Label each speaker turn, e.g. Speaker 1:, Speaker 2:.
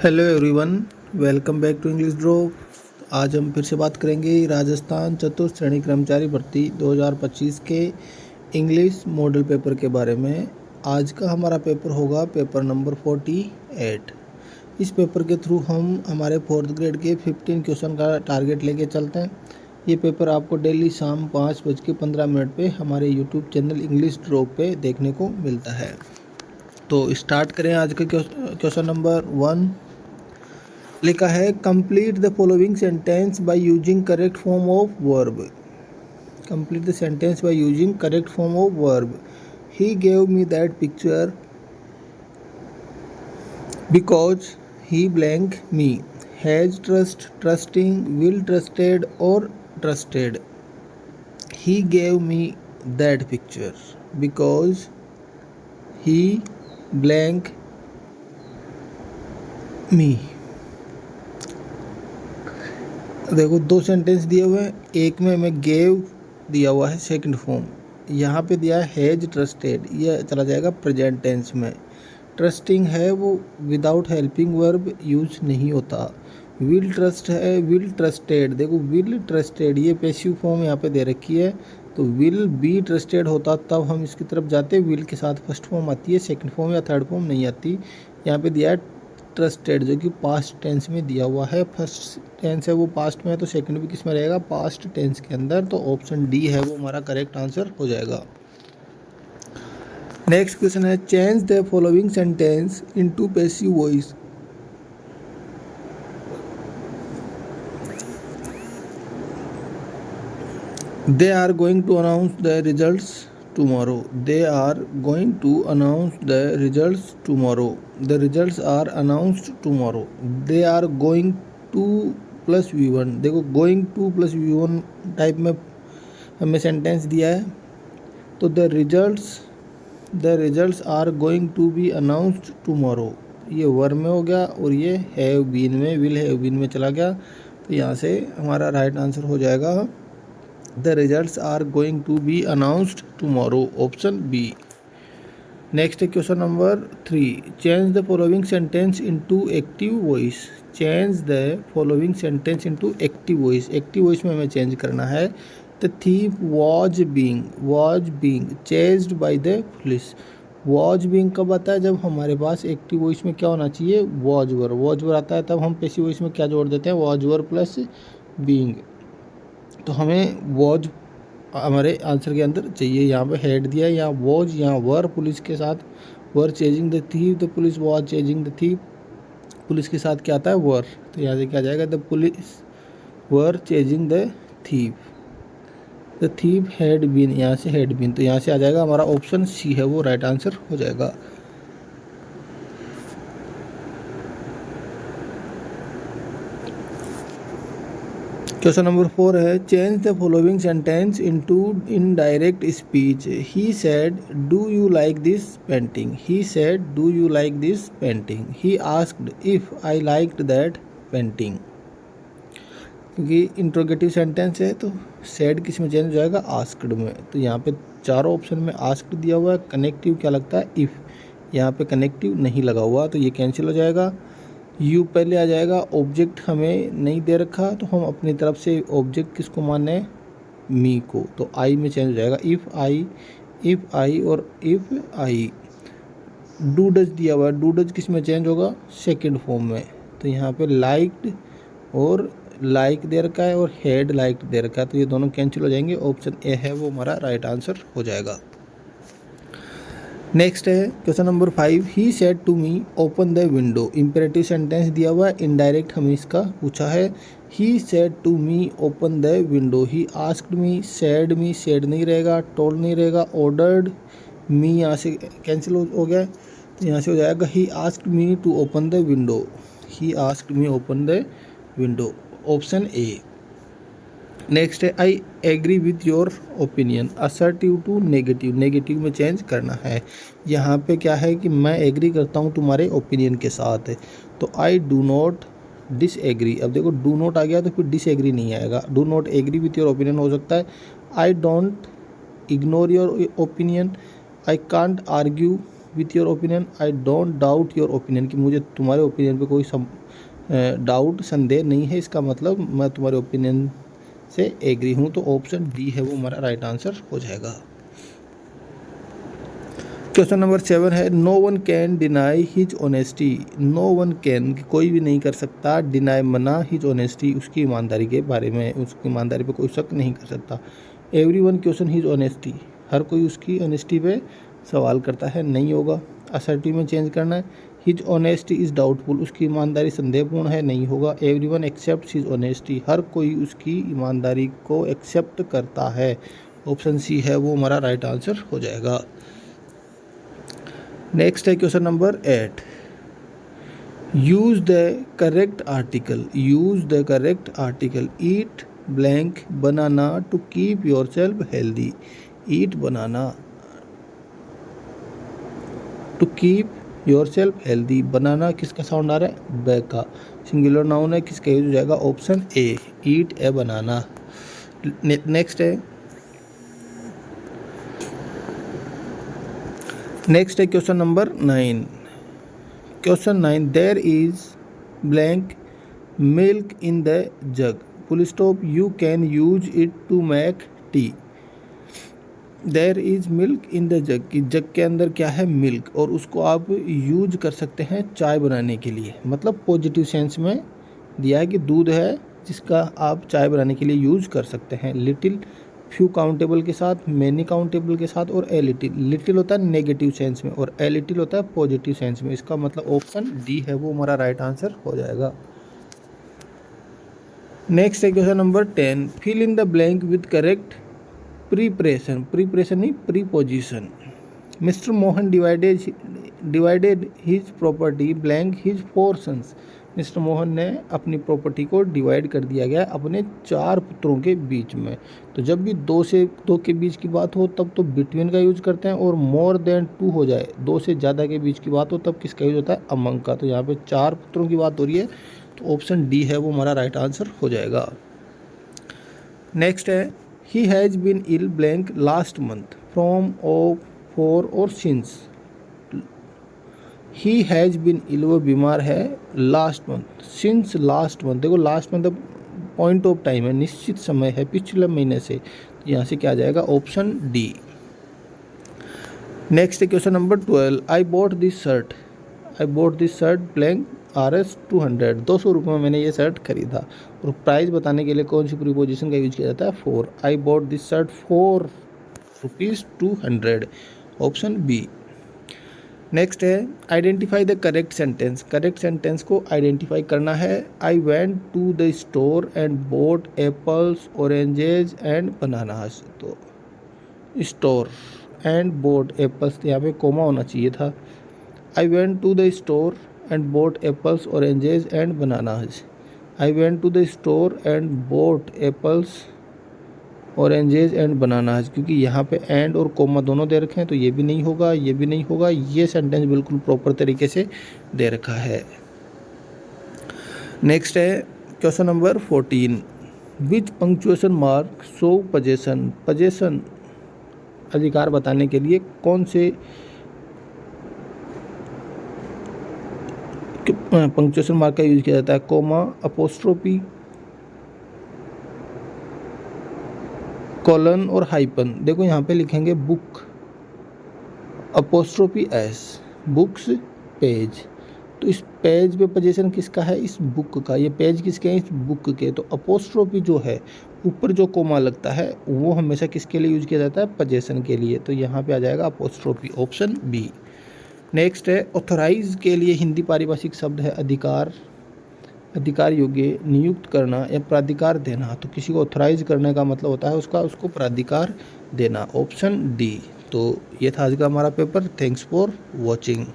Speaker 1: Hello everyone, welcome back to English draw. आज हम फिर से बात करेंगे राजस्थान चतुर्थ श्रेणी कर्मचारी भर्ती 2025 के इंग्लिश मॉडल पेपर के बारे में। आज का हमारा पेपर होगा पेपर नंबर 48। इस पेपर के थ्रू हम हमारे 4th ग्रेड के 15 क्वेश्चन का टारगेट लेके चलते हैं। ये पेपर आपको डेली शाम 5:15 पे हमारे यूट्यूब चैनल इंग्लिश ड्रॉ पे देखने को मिलता है। तो स्टार्ट करें आज का क्वेश्चन नंबर 1। लिखा है complete the following sentence by using correct form of verb. Complete the sentence by using correct form of verb. He gave me that picture because he blank me. Has trust, trusting, will trusted और trusted. He gave me that picture because he blank me. देखो दो sentence दिए हुए हैं, एक में हमें gave दिया हुआ है सेकंड फॉर्म, यहाँ पे दिया है हैज ट्रस्टेड, ये चला जाएगा प्रेजेंट टेंस में। ट्रस्टिंग है वो विदाउट हेल्पिंग वर्ब यूज नहीं होता। विल ट्रस्ट है विल ट्रस्टेड, देखो विल ट्रस्टेड ये पैसिव फॉर्म यहाँ पे दे रखी है, तो विल बी ट्रस्टेड होता तब हम इसकी तरफ जाते। विल के साथ फर्स्ट फॉर्म आती है, सेकंड फॉर्म या थर्ड फॉर्म नहीं आती। यहाँ पे दिया है ट्रस्टेड जो कि पास्ट टेंस में दिया हुआ है। फर्स्ट टेंस है वो पास्ट में है, तो सेकंड भी किस में रहेगा, पास्ट टेंस के अंदर। तो ऑप्शन डी है वो हमारा करेक्ट आंसर हो जाएगा। नेक्स्ट क्वेश्चन है change the following sentence into passive voice. They are going to announce the results tomorrow. They are going to announce the results tomorrow. The results are announced tomorrow. They are going to plus V1, देखो going to plus V1 type में हमें sentence दिया है, तो the results are going to be announced tomorrow ये verb में हो गया और ये हैव बीन में, विल हैव बीन में चला गया। तो यहाँ से हमारा राइट आंसर हो जाएगा The results are going to be announced tomorrow, option B. Next question number 3. Change the following sentence into active voice. Change the following sentence into active voice. Active voice में हमें change करना है। The thief was being chased by the police. was being कब आता है, जब हमारे पास active voice में क्या होना चाहिए, was were आता है, तब हम पैसिव वॉइस में क्या जोड़ देते हैं, was were प्लस being। तो हमें वॉज हमारे आंसर के अंदर चाहिए। यहाँ पे हेड दिया है, यहाँ वॉज, यहाँ वर पुलिस के साथ, were chasing the thief, the police was chasing the thief, police के साथ क्या आता है, वर। तो यहाँ से क्या जाएगा, the police were chasing the thief, the thief had been, यहाँ से हैड बीन। तो यहाँ से आ जाएगा हमारा ऑप्शन सी है वो राइट आंसर हो जाएगा। क्वेश्चन नंबर 4 है change the following sentence into indirect speech. He said do you like this painting. He said do you like this painting. He asked if I liked that painting. क्योंकि interrogative sentence है तो said किस में change हो जाएगा, asked में। तो यहाँ पे चारों ऑप्शन में आस्क्ड दिया हुआ है। कनेक्टिव क्या लगता है, इफ, यहाँ पे कनेक्टिव नहीं लगा हुआ तो ये कैंसिल हो जाएगा। यू पहले आ जाएगा, ऑब्जेक्ट हमें नहीं दे रखा तो हम अपनी तरफ से ऑब्जेक्ट किसको माने, मी को, तो आई में चेंज हो जाएगा। इफ़ आई और इफ़ आई। डू डज दिया हुआ है, डू डज किस में चेंज होगा, सेकंड फॉर्म में। तो यहाँ पे लाइक्ड और लाइक दे रखा है और हेड लाइक्ड दे रखा है, तो ये दोनों कैंसिल हो जाएंगे। ऑप्शन ए है वो हमारा राइट आंसर हो जाएगा। नेक्स्ट है question number 5। He said to me open the window. Imperative sentence दिया हुआ है, इनडायरेक्ट हमें इसका पूछा है। He said to me open the window. He asked me, said नहीं रहेगा, टोल्ड नहीं रहेगा, ऑर्डर्ड मी यहाँ से कैंसिल हो गया, तो यहाँ से हो जाएगा he asked me to open the window. He asked me open the window, option A. Next है I agree with your opinion. Assertive to negative, negative में चेंज करना है। यहाँ पे क्या है कि मैं एग्री करता हूँ तुम्हारे ओपिनियन के साथ, तो आई डू नॉट डिसएग्री। अब देखो डू नॉट आ गया तो फिर डिसएग्री नहीं आएगा, do not agree with your opinion हो सकता है। I don't ignore your opinion, I can't argue with your opinion, I don't doubt your opinion, कि मुझे तुम्हारे ओपिनियन पे कोई डाउट संदेह नहीं है, इसका मतलब मैं तुम्हारे ओपिनियन से एग्री हूँ। तो ऑप्शन डी है वो हमारा राइट आंसर हो जाएगा। क्वेश्चन नंबर 7 है, no one can deny his honesty. No one can, कोई भी नहीं कर सकता, डिनाई मना, हिज ऑनेस्टी, उसकी ईमानदारी के बारे में, उसकी ईमानदारी पे कोई शक नहीं कर सकता। Everyone question his honesty, हर कोई उसकी ऑनेस्टी पे सवाल करता है, नहीं होगा। असर्टिव में चेंज करना है, हिज ऑनेस्टी इज़ डाउटफुल, उसकी ईमानदारी संदेहपूर्ण है, नहीं होगा। Everyone accept his honesty, हर कोई उसकी ईमानदारी को एक्सेप्ट करता है। ऑप्शन सी है वो हमारा राइट आंसर हो जाएगा। नेक्स्ट है question number 8, use the correct article. Use the correct article, eat blank banana to keep yourself healthy. Eat banana to keep yourself healthy, banana किसका sound आ रहा है, ब का, सिंगुलर नाउन है, किसका यूज हो जाएगा, option A, eat a banana. Next है question number 9। Question 9, there is blank milk in the jug, full stop, you can use it to make tea. There is milk in the jug, कि jug के अंदर क्या है, milk, और उसको आप use कर सकते हैं चाय बनाने के लिए, मतलब पॉजिटिव सेंस में दिया है कि दूध है जिसका आप चाय बनाने के लिए यूज कर सकते हैं। लिटिल, फ्यू काउंटेबल के साथ, मैनी काउंटेबल के साथ, और ए लिटिल। लिटिल होता है नेगेटिव सेंस में और ए लिटिल होता है पॉजिटिव सेंस में, इसका मतलब ऑप्शन डी है वो हमारा राइट आंसर हो जाएगा। नेक्स्ट है question number 10, fill in the blank with correct preparation, preparation नहीं preposition. Mister Mohan divided his property blank his 4 sons. Mister Mohan ने अपनी प्रॉपर्टी को डिवाइड कर दिया गया अपने 4 पुत्रों के बीच में। तो जब भी 2 के बीच की बात हो तब तो बिटवीन का यूज करते हैं, और मोर देन 2 हो जाए, 2 से ज़्यादा के बीच की बात हो तब किसका यूज होता है, अमंग का। तो यहाँ पे 4 पुत्रों की बात हो रही है, तो ऑप्शन डी है वो हमारा राइट आंसर हो जाएगा। नेक्स्ट है, he has been ill blank last month, from, of, for और since. He has been ill, वो बीमार है, last month, since last month, देखो last month point of time है, निश्चित समय है, पिछले महीने से, तो यहाँ से क्या आ जाएगा, ऑप्शन डी। नेक्स्ट है question number 12, I bought this shirt. I bought this shirt blank RS 200, 200 रुपये में मैंने ये शर्ट खरीदा। और प्राइस बताने के लिए कौन सी प्रीपोजिशन का यूज किया जाता है, for. I bought this shirt for ₹200, option B. Next है, identify the correct sentence. Correct sentence को आइडेंटिफाई करना है। I went to the store and bought apples, oranges and bananas. तो स्टोर एंड बॉट एप्पल्स, यहाँ पे comma होना चाहिए था। I went to the store and bought apples, oranges and bananas. I went to the store and bought apples, oranges and bananas, क्योंकि यहाँ पे and और कोमा दोनों दे रखे हैं, तो ये भी नहीं होगा, ये भी नहीं होगा। ये सेंटेंस बिल्कुल प्रॉपर तरीके से दे रखा है। नेक्स्ट है question number 14, which punctuation mark show possession. Possession अधिकार बताने के लिए कौन से पंक्चुएशन मार्क का यूज किया जाता है, कोमा, अपोस्ट्रोफी, कॉलन और हाइपन। देखो यहाँ पे लिखेंगे book, apostrophe S, books, page. तो इस पेज पे पोजीशन किसका है, इस बुक का। ये पेज किसके हैं, इस बुक के। तो अपोस्ट्रोफी जो है, ऊपर जो कोमा लगता है, वो हमेशा किसके लिए यूज किया जाता है, पोजीशन के लिए। तो यहाँ पे आ जाएगा अपोस्ट्रोफी, ऑप्शन बी। नेक्स्ट है, ऑथोराइज के लिए हिंदी पारिभाषिक शब्द है अधिकार, अधिकार योग्य, नियुक्त करना या प्राधिकार देना। तो किसी को ऑथोराइज करने का मतलब होता है उसको प्राधिकार देना, ऑप्शन डी। तो ये था आज का हमारा पेपर। Thanks for watching.